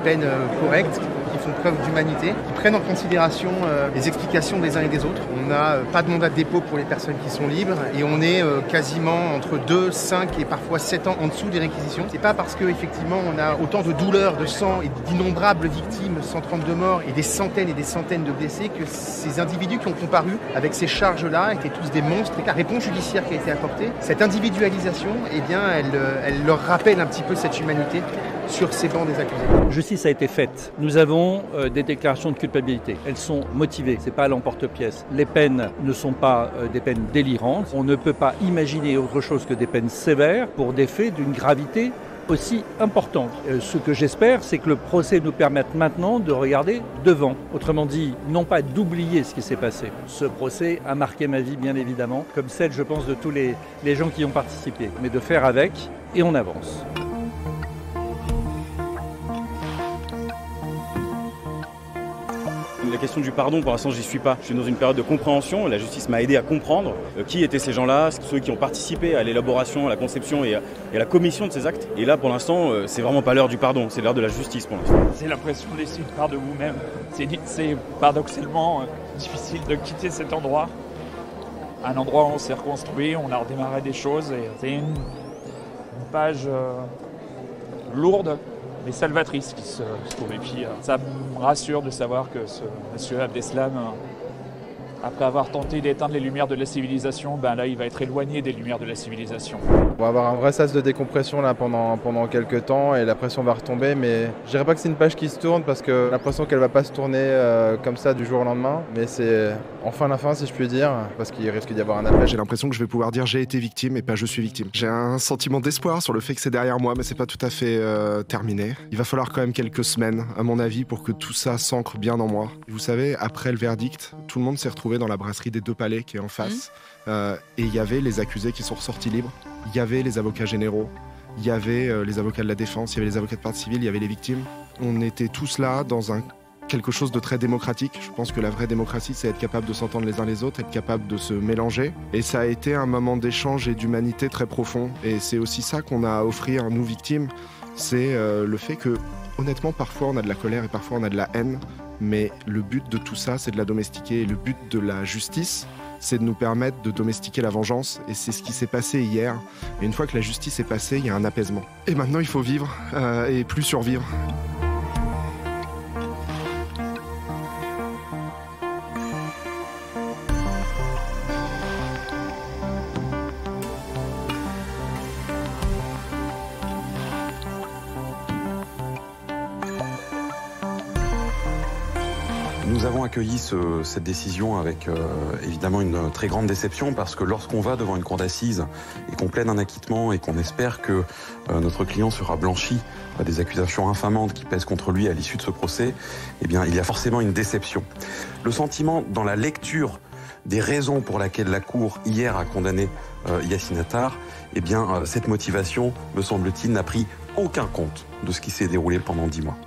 peines correctes, qui font preuve d'humanité, qui prennent en considération les explications des uns et des autres. On n'a pas de mandat de dépôt pour les personnes qui sont libres et on est quasiment entre 2, 5 et parfois 7 ans en dessous des réquisitions. C'est pas parce qu'effectivement on a autant de douleurs, de sang et d'innombrables victimes, 132 morts et des centaines de blessés, que ces individus qui ont comparu avec ces charges-là étaient tous des monstres. Et la réponse judiciaire qui a été apportée, cette individualisation, eh bien, elle leur rappelle un petit peu cette humanité sur ces bancs des accusés. Justice a été faite. Nous avons des déclarations de culpabilité. Elles sont motivées. C'est pas à l'emporte-pièce. Les peines ne sont pas des peines délirantes. On ne peut pas imaginer autre chose que des peines sévères pour des faits d'une gravité aussi importante. Ce que j'espère, c'est que le procès nous permette maintenant de regarder devant. Autrement dit, non pas d'oublier ce qui s'est passé. Ce procès a marqué ma vie, bien évidemment, comme celle, je pense, de tous les gens qui y ont participé. Mais de faire avec, et on avance. La question du pardon, pour l'instant, j'y suis pas. Je suis dans une période de compréhension. La justice m'a aidé à comprendre qui étaient ces gens-là, ceux qui ont participé à l'élaboration, à la conception et à la commission de ces actes. Et là, pour l'instant, c'est vraiment pas l'heure du pardon, c'est l'heure de la justice pour l'instant. C'est l'impression de laisser une part de vous-même. C'est paradoxalement difficile de quitter cet endroit. Un endroit où on s'est reconstruit, on a redémarré des choses. Et c'est une page lourde, mais salvatrice qui se trouve. Et puis ça me rassure de savoir que ce monsieur Abdeslam, après avoir tenté d'éteindre les lumières de la civilisation, là il va être éloigné des lumières de la civilisation. On va avoir un vrai sas de décompression là pendant quelques temps et la pression va retomber, mais je dirais pas que c'est une page qui se tourne parce que j'ai l'impression qu'elle va pas se tourner comme ça du jour au lendemain, mais c'est enfin la fin si je puis dire, parce qu'il risque d'y avoir un appel. J'ai l'impression que je vais pouvoir dire j'ai été victime et pas je suis victime. J'ai un sentiment d'espoir sur le fait que c'est derrière moi, mais c'est pas tout à fait terminé. Il va falloir quand même quelques semaines, à mon avis, pour que tout ça s'ancre bien en moi. Vous savez, après le verdict, tout le monde s'est retrouvé dans la brasserie des Deux Palais qui est en face. Et il y avait les accusés qui sont ressortis libres, il y avait les avocats généraux, il y avait les avocats de la défense, il y avait les avocats de partie civile, il y avait les victimes. On était tous là dans quelque chose de très démocratique. Je pense que la vraie démocratie, c'est être capable de s'entendre les uns les autres, être capable de se mélanger. Et ça a été un moment d'échange et d'humanité très profond. Et c'est aussi ça qu'on a à offrir, nous victimes. C'est le fait que, honnêtement, parfois on a de la colère et parfois on a de la haine. Mais le but de tout ça, c'est de la domestiquer. Et le but de la justice, c'est de nous permettre de domestiquer la vengeance. Et c'est ce qui s'est passé hier. Et une fois que la justice est passée, il y a un apaisement. Et maintenant, il faut vivre et plus survivre. Nous avons accueilli cette décision avec évidemment une très grande déception parce que lorsqu'on va devant une cour d'assises et qu'on plaide un acquittement et qu'on espère que notre client sera blanchi des accusations infamantes qui pèsent contre lui à l'issue de ce procès, eh bien il y a forcément une déception. Le sentiment dans la lecture des raisons pour lesquelles la Cour hier a condamné Yassine Attar, eh bien cette motivation, me semble-t-il, n'a pris aucun compte de ce qui s'est déroulé pendant 10 mois.